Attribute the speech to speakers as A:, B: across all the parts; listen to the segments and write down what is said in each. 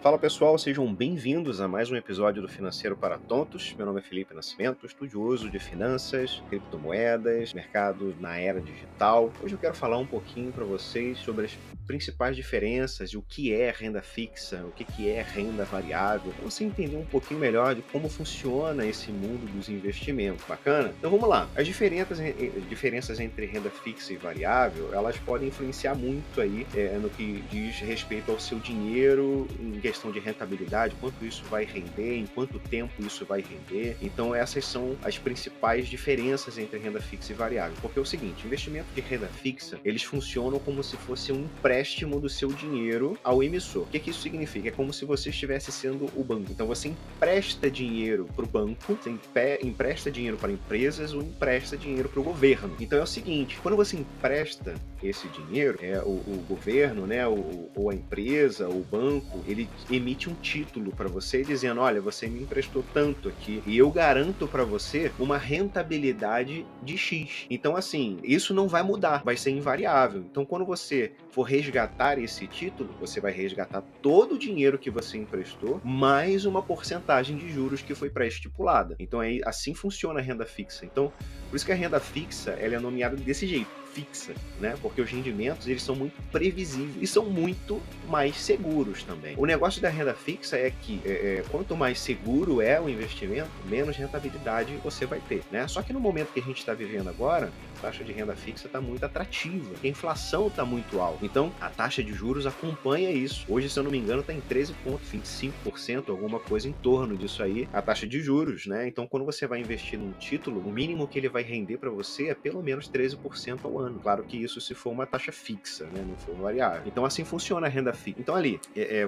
A: Fala pessoal, sejam bem-vindos a mais um episódio do Financeiro para Tontos. Meu nome é Felipe Nascimento, estudioso de finanças, criptomoedas, mercado na era digital. Hoje eu quero falar um pouquinho para vocês sobre as principais diferenças e o que é renda fixa, o que é renda variável, para você entender um pouquinho melhor de como funciona esse mundo dos investimentos. Bacana? Então vamos lá. As diferenças entre renda fixa e variável, elas podem influenciar muito aí no que diz respeito ao seu dinheiro em questão de rentabilidade, quanto isso vai render, em quanto tempo isso vai render. Então essas são as principais diferenças entre renda fixa e variável. Porque é o seguinte, investimento de renda fixa, eles funcionam como se fosse um empréstimo do seu dinheiro ao emissor. O que isso significa? É como se você estivesse sendo o banco. Então você empresta dinheiro para o banco, você empresta dinheiro para empresas ou empresta dinheiro para o governo. Então é o seguinte, quando você empresta esse dinheiro, o governo, né, ou a empresa, ou o banco, ele emite um título para você dizendo, olha, você me emprestou tanto aqui e eu garanto para você uma rentabilidade de X. Então, assim, isso não vai mudar, vai ser invariável. Então, quando você for resgatar esse título, você vai resgatar todo o dinheiro que você emprestou, mais uma porcentagem de juros que foi pré-estipulada. Então, assim funciona a renda fixa. Então, por isso que a renda fixa, ela é nomeada desse jeito, fixa, né? Porque os rendimentos, eles são muito previsíveis e são muito mais seguros também. O negócio da renda fixa é que quanto mais seguro é o investimento, menos rentabilidade você vai ter, né? Só que no momento que a gente está vivendo agora, a taxa de renda fixa está muito atrativa, a inflação está muito alta. Então, a taxa de juros acompanha isso. Hoje, se eu não me engano, está em 13,25%, alguma coisa em torno disso aí, a taxa de juros, né? Então, quando você vai investir num título, o mínimo que ele vai render para você é pelo menos 13% ao ano. Claro que isso se for uma taxa fixa, né? Não for variável. Então, assim funciona a renda fixa. Então, ali,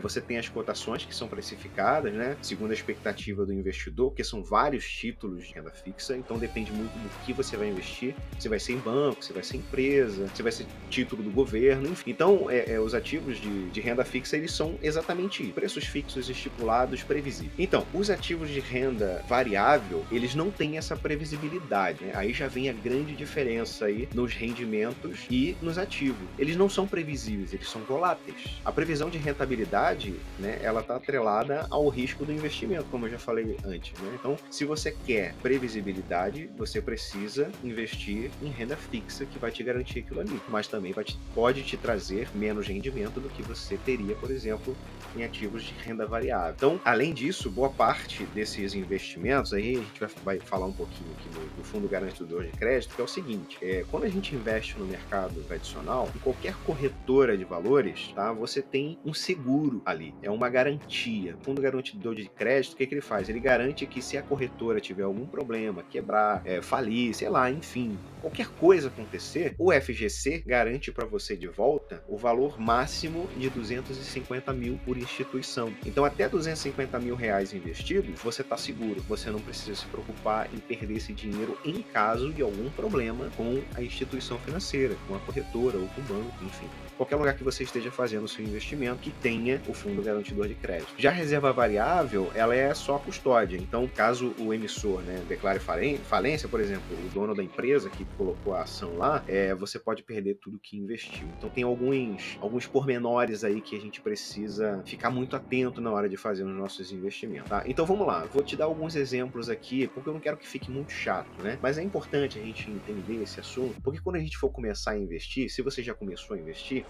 A: você tem as cotações que são precificadas, né? Segundo a expectativa do investidor, porque são vários títulos de renda fixa, então depende muito do que você vai investir. Você vai ser em banco, você vai ser empresa, você vai ser título do governo, enfim. Então, os ativos de renda fixa, eles são exatamente isso. Preços fixos estipulados, previsíveis. Então, os ativos de renda variável, eles não têm essa previsibilidade, né? Aí já vem a grande diferença aí nos rendimentos e nos ativos. Eles não são previsíveis, eles são voláteis. A previsão de rentabilidade, né, ela está atrelada ao risco do investimento, como eu já falei antes, né? Então, se você quer previsibilidade, você precisa investir em renda fixa, que vai te garantir aquilo ali, mas também pode te trazer menos rendimento do que você teria, por exemplo, em ativos de renda variável. Então, além disso, boa parte desses investimentos, aí a gente vai falar um pouquinho aqui do fundo garantidor de crédito, que é o seguinte, quando a gente investe no mercado tradicional, em qualquer corretora de valores, tá, você tem um seguro ali, é uma garantia. O fundo garantidor de crédito, o que ele faz? Ele garante que se a corretora tiver algum problema, quebrar, falir, sei lá, enfim, qualquer coisa acontecer, o FGC garante para você de volta o valor máximo de 250 mil por instituição. Então, até 250 mil reais investidos, você está seguro. Você não precisa se preocupar em perder esse dinheiro em caso de algum problema com a instituição financeira, com a corretora ou com o banco, enfim. Qualquer lugar que você esteja fazendo o seu investimento que tenha o fundo garantidor de crédito. Já a reserva variável, ela é só a custódia. Então, caso o emissor, né, declare falência, por exemplo, o dono da empresa que colocou a ação lá, você pode perder tudo que investiu. Então, tem alguns pormenores aí que a gente precisa ficar muito atento na hora de fazer os nossos investimentos, tá? Então, vamos lá. Vou te dar alguns exemplos aqui, porque eu não quero que fique muito chato, né? Mas é importante a gente entender esse assunto, porque quando a gente for começar a investir, se você já começou a investir,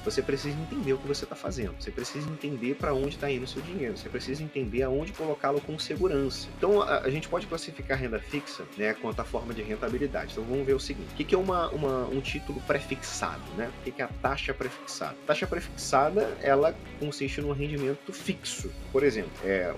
A: você precisa entender o que você está fazendo. Você precisa entender para onde está indo o seu dinheiro. Você precisa entender aonde colocá-lo com segurança. Então, a gente pode classificar a renda fixa, né, quanto à forma de rentabilidade. Então, vamos ver o seguinte. O que é um título prefixado, né? O que é a taxa prefixada? A taxa prefixada, ela consiste num rendimento fixo. Por exemplo,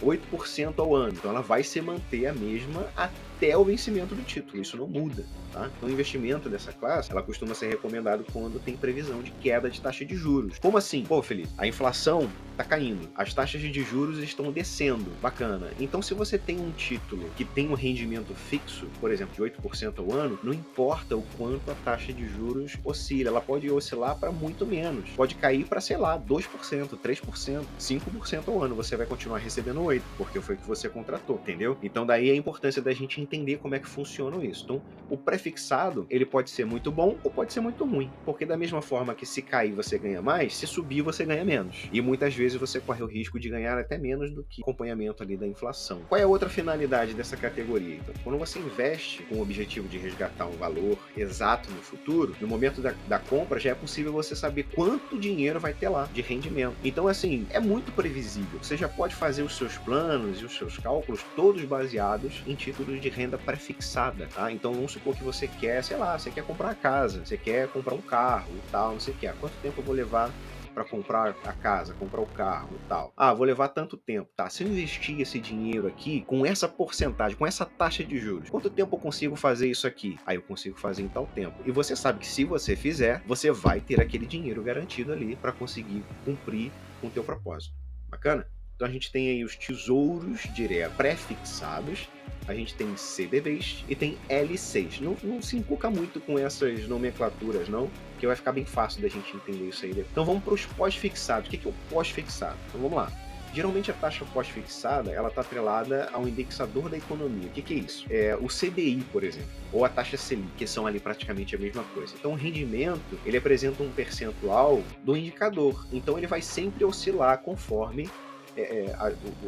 A: 8% ao ano. Então, ela vai se manter a mesma até o vencimento do título. Isso não muda. Tá? Então, o investimento dessa classe, ela costuma ser recomendado quando tem previsão de queda de taxa de juros. Como assim? Pô, Felipe, a inflação está caindo, as taxas de juros estão descendo. Bacana. Então, se você tem um título que tem um rendimento fixo, por exemplo, de 8% ao ano, não importa o quanto a taxa de juros oscila, ela pode oscilar para muito menos. Pode cair para, sei lá, 2%, 3%, 5% ao ano. Você vai continuar recebendo 8%, porque foi o que você contratou, entendeu? Então, daí a importância da gente entender como é que funciona isso. Então, o prefixado, ele pode ser muito bom ou pode ser muito ruim, porque da mesma forma que se cair você ganha mais, se subir você ganha menos. E muitas vezes você corre o risco de ganhar até menos do que acompanhamento ali da inflação. Qual é a outra finalidade dessa categoria? Então, quando você investe com o objetivo de resgatar um valor exato no futuro, no momento da compra já é possível você saber quanto dinheiro vai ter lá de rendimento. Então, assim, é muito previsível. Você já pode fazer os seus planos e os seus cálculos todos baseados em títulos de renda prefixada, tá? Então, vamos supor que você quer, sei lá, você quer comprar uma casa, você quer comprar um carro e tal, não sei o que. Quanto tempo eu vou levar para comprar a casa, comprar o carro e tal? Ah, vou levar tanto tempo. Tá, se eu investir esse dinheiro aqui com essa porcentagem, com essa taxa de juros, quanto tempo eu consigo fazer isso aqui? Aí eu consigo fazer em tal tempo. E você sabe que se você fizer, você vai ter aquele dinheiro garantido ali para conseguir cumprir com o teu propósito. Bacana? Então a gente tem aí os tesouros diretos pré-fixados, a gente tem CDBs e tem LCs. Não se encuca muito com essas nomenclaturas, não, que vai ficar bem fácil da gente entender isso aí. Então vamos para os pós-fixados. O que é o pós-fixado? Então vamos lá. Geralmente a taxa pós-fixada ela está atrelada ao indexador da economia. O que é isso? É o CDI, por exemplo, ou a taxa Selic, que são ali praticamente a mesma coisa. Então o rendimento ele apresenta um percentual do indicador. Então ele vai sempre oscilar conforme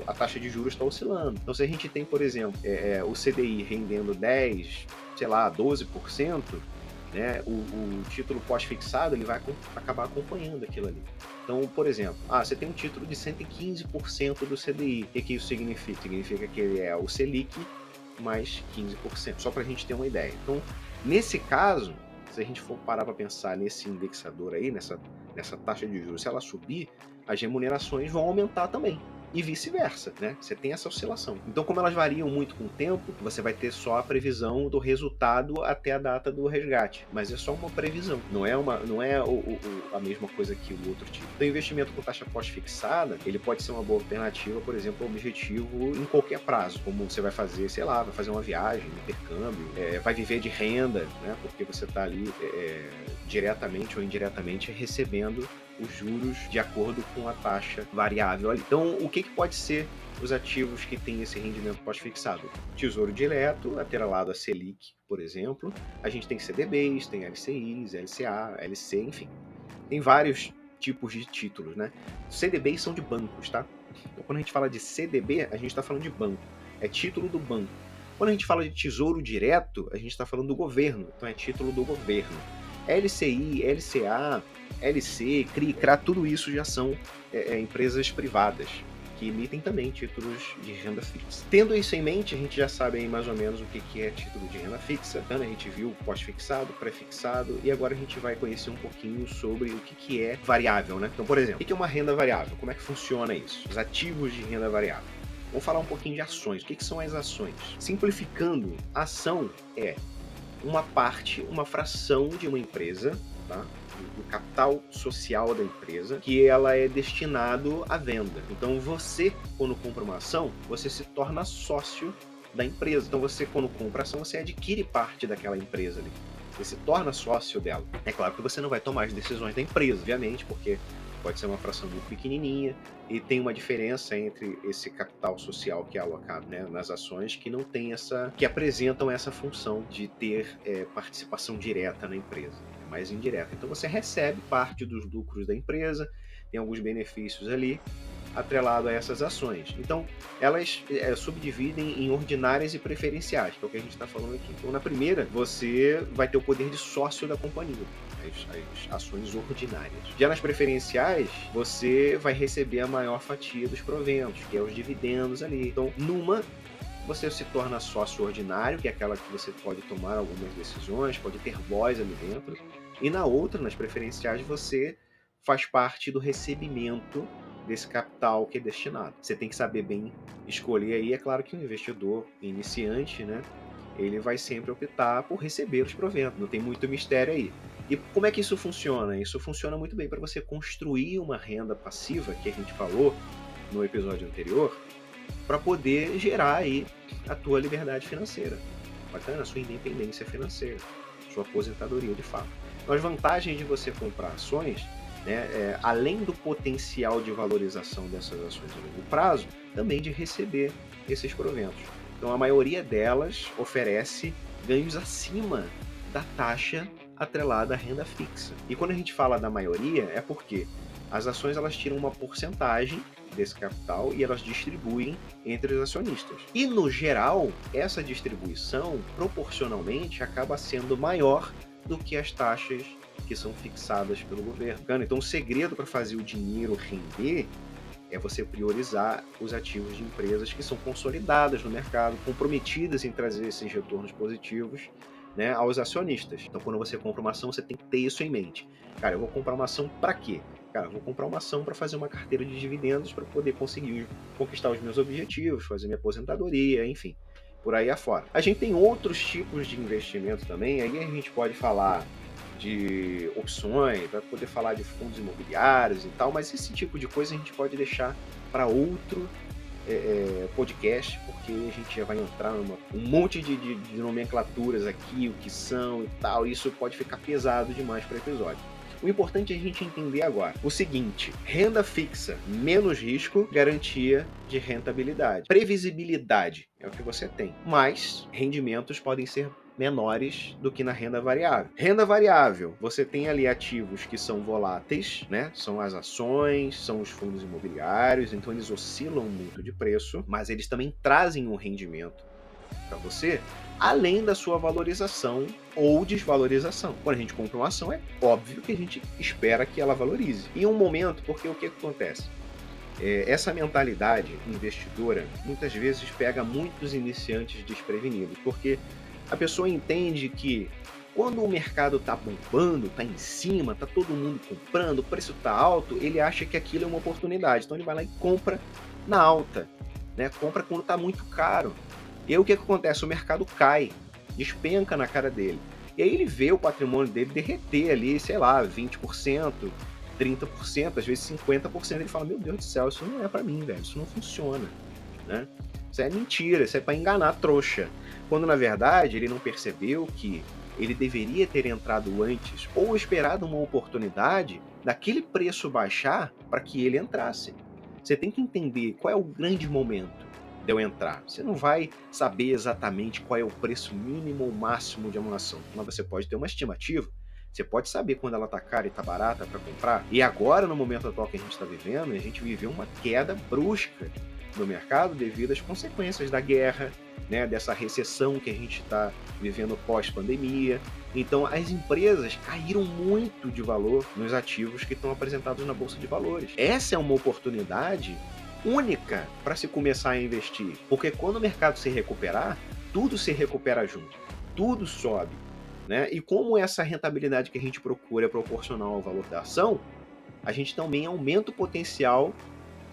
A: a taxa de juros está oscilando. Então, se a gente tem, por exemplo, o CDI rendendo 10, sei lá, 12%, né, o título pós-fixado ele vai acabar acompanhando aquilo ali. Então, por exemplo, você tem um título de 115% do CDI. O que isso significa? Significa que ele é o Selic mais 15%, só para a gente ter uma ideia. Então, nesse caso, se a gente for parar para pensar nesse indexador aí, nessa taxa de juros, se ela subir, as remunerações vão aumentar também. E vice-versa, né? Você tem essa oscilação. Então, como elas variam muito com o tempo, você vai ter só a previsão do resultado até a data do resgate. Mas é só uma previsão, não é a mesma coisa que o outro tipo. Então, o investimento com taxa pós-fixada, ele pode ser uma boa alternativa, por exemplo, ao objetivo em qualquer prazo. Como você vai fazer, sei lá, vai fazer uma viagem, um intercâmbio, vai viver de renda, né? Porque você está ali diretamente ou indiretamente recebendo os juros de acordo com a taxa variável ali. Então, o que pode ser os ativos que têm esse rendimento pós-fixado? Tesouro direto, atrelado a Selic, por exemplo. A gente tem CDBs, tem LCIs, LCA, LC, enfim. Tem vários tipos de títulos, né? CDBs são de bancos, tá? Então, quando a gente fala de CDB, a gente está falando de banco. É título do banco. Quando a gente fala de tesouro direto, a gente está falando do governo. Então, é título do governo. LCI, LCA, LC, CRI, CRA, tudo isso já são empresas privadas que emitem também títulos de renda fixa. Tendo isso em mente, a gente já sabe aí mais ou menos o que é título de renda fixa. Então, a gente viu pós-fixado, pré-fixado e agora a gente vai conhecer um pouquinho sobre o que é variável, né? Então, por exemplo, o que é uma renda variável? Como é que funciona isso? Os ativos de renda variável. Vamos falar um pouquinho de ações. O que são as ações? Simplificando, a ação é uma fração de uma empresa, tá? Do capital social da empresa, que ela é destinado à venda. Então você, quando compra uma ação, você se torna sócio da empresa. Então você, quando compra ação, você adquire parte daquela empresa ali. Você se torna sócio dela. É claro que você não vai tomar as decisões da empresa, obviamente, porque pode ser uma fração muito pequenininha e tem uma diferença entre esse capital social que é alocado, né, nas ações que não tem que apresentam essa função de ter participação direta na empresa, é mais indireta. Então você recebe parte dos lucros da empresa, tem alguns benefícios ali atrelado a essas ações. Então, elas subdividem em ordinárias e preferenciais, que é o que a gente está falando aqui. Então, na primeira, você vai ter o poder de sócio da companhia, as ações ordinárias. Já nas preferenciais, você vai receber a maior fatia dos proventos, que é os dividendos ali. Então, numa, você se torna sócio ordinário, que é aquela que você pode tomar algumas decisões, pode ter voz ali dentro. E na outra, nas preferenciais, você faz parte do recebimento desse capital que é destinado. Você tem que saber bem escolher aí. É claro que o investidor iniciante, né, ele vai sempre optar por receber os proventos. Não tem muito mistério aí. E como é que isso funciona? Isso funciona muito bem para você construir uma renda passiva, que a gente falou no episódio anterior, para poder gerar aí a tua liberdade financeira. Bacana? A sua independência financeira, sua aposentadoria de fato. Então, as vantagens de você comprar ações, né, além do potencial de valorização dessas ações a longo prazo, também de receber esses proventos. Então a maioria delas oferece ganhos acima da taxa atrelada à renda fixa. E quando a gente fala da maioria, é porque as ações elas tiram uma porcentagem desse capital e elas distribuem entre os acionistas. E no geral, essa distribuição proporcionalmente acaba sendo maior do que as taxas que são fixadas pelo governo. Então o segredo para fazer o dinheiro render é você priorizar os ativos de empresas que são consolidadas no mercado, comprometidas em trazer esses retornos positivos, né, aos acionistas. Então, quando você compra uma ação, você tem que ter isso em mente. Cara, eu vou comprar uma ação para quê? Cara, eu vou comprar uma ação para fazer uma carteira de dividendos para poder conseguir conquistar os meus objetivos, fazer minha aposentadoria, enfim, por aí afora. A gente tem outros tipos de investimento também, aí a gente pode falar de opções, vai poder falar de fundos imobiliários e tal, mas esse tipo de coisa a gente pode deixar para outro podcast, porque a gente já vai entrar num monte de nomenclaturas aqui, o que são e tal, e isso pode ficar pesado demais para o episódio. O importante é a gente entender agora o seguinte: renda fixa, menos risco, garantia de rentabilidade. Previsibilidade é o que você tem, mas rendimentos podem ser menores do que na renda variável. Renda variável, você tem ali ativos que são voláteis, né? São as ações, são os fundos imobiliários, então eles oscilam muito de preço, mas eles também trazem um rendimento para você, além da sua valorização ou desvalorização. Quando a gente compra uma ação, é óbvio que a gente espera que ela valorize. Em um momento, porque o que acontece? Essa mentalidade investidora muitas vezes pega muitos iniciantes desprevenidos, porque a pessoa entende que quando o mercado está bombando, está em cima, está todo mundo comprando, o preço está alto, ele acha que aquilo é uma oportunidade. Então ele vai lá e compra na alta, né? Compra quando está muito caro. E aí o que acontece? O mercado cai, despenca na cara dele. E aí ele vê o patrimônio dele derreter ali, sei lá, 20%, 30%, às vezes 50%. Ele fala, meu Deus do céu, isso não é para mim, velho, isso não funciona, né? Isso é mentira, isso é para enganar a trouxa. Quando na verdade ele não percebeu que ele deveria ter entrado antes ou esperado uma oportunidade daquele preço baixar para que ele entrasse. Você tem que entender qual é o grande momento de eu entrar. Você não vai saber exatamente qual é o preço mínimo ou máximo de uma ação, mas você pode ter uma estimativa. Você pode saber quando ela está cara e está barata para comprar. E agora, no momento atual que a gente está vivendo, a gente viveu uma queda brusca no mercado devido às consequências da guerra, né, dessa recessão que a gente está vivendo pós-pandemia. Então, as empresas caíram muito de valor nos ativos que estão apresentados na Bolsa de Valores. Essa é uma oportunidade única para se começar a investir, porque quando o mercado se recuperar, tudo se recupera junto, tudo sobe, né? E como essa rentabilidade que a gente procura é proporcional ao valor da ação, a gente também aumenta o potencial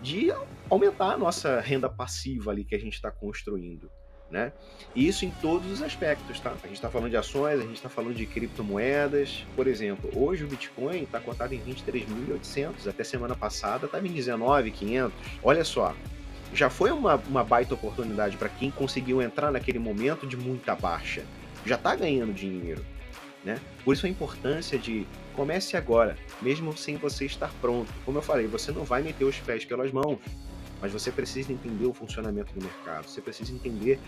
A: de aumentar a nossa renda passiva ali que a gente está construindo, né? E isso em todos os aspectos, tá? A gente está falando de ações, a gente está falando de criptomoedas. Por exemplo, hoje o Bitcoin está cotado em 23.800, até semana passada estava em 19.500. Olha só, já foi uma baita oportunidade para quem conseguiu entrar naquele momento de muita baixa. Já está ganhando dinheiro, né? Por isso a importância de comece agora, mesmo sem você estar pronto. Como eu falei, você não vai meter os pés pelas mãos, mas você precisa entender o funcionamento do mercado, você precisa entender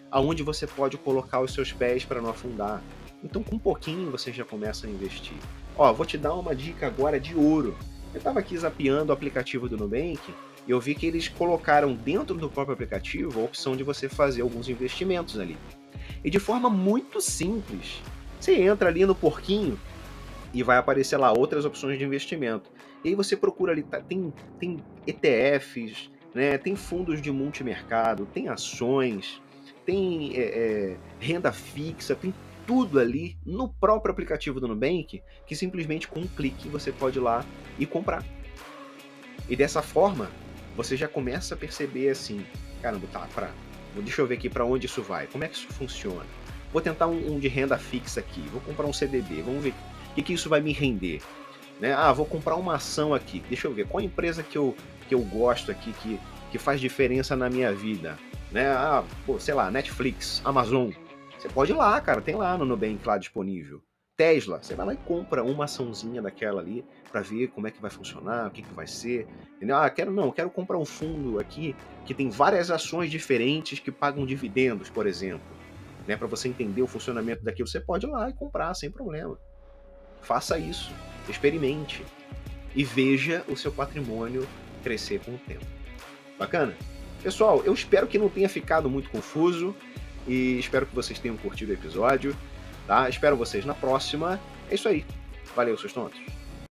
A: aonde você pode colocar os seus pés para não afundar. Então, com um pouquinho, você já começa a investir. Ó, vou te dar uma dica agora de ouro. Eu estava aqui zapeando o aplicativo do Nubank e eu vi que eles colocaram dentro do próprio aplicativo a opção de você fazer alguns investimentos ali. E de forma muito simples, você entra ali no porquinho e vai aparecer lá outras opções de investimento. E aí você procura ali, tem ETFs, né? Tem fundos de multimercado, tem ações, tem renda fixa, tem tudo ali no próprio aplicativo do Nubank, que simplesmente com um clique você pode ir lá e comprar. E dessa forma, você já começa a perceber assim, caramba, deixa eu ver aqui para onde isso vai, como é que isso funciona. Vou tentar um de renda fixa aqui, vou comprar um CDB, vamos ver o que isso vai me render. Né? Vou comprar uma ação aqui, deixa eu ver qual empresa que eu gosto aqui, que faz diferença na minha vida. Né? Sei lá, Netflix, Amazon. Você pode ir lá, cara, tem lá no Nubank lá disponível. Tesla, você vai lá e compra uma açãozinha daquela ali para ver como é que vai funcionar, o que que vai ser, entendeu? Ah, quero comprar um fundo aqui que tem várias ações diferentes que pagam dividendos, por exemplo, né, para você entender o funcionamento daquilo, você pode ir lá e comprar sem problema. Faça isso, experimente e veja o seu patrimônio crescer com o tempo. Bacana? Pessoal, eu espero que não tenha ficado muito confuso e espero que vocês tenham curtido o episódio, tá? Espero vocês na próxima. É isso aí. Valeu, seus tontos.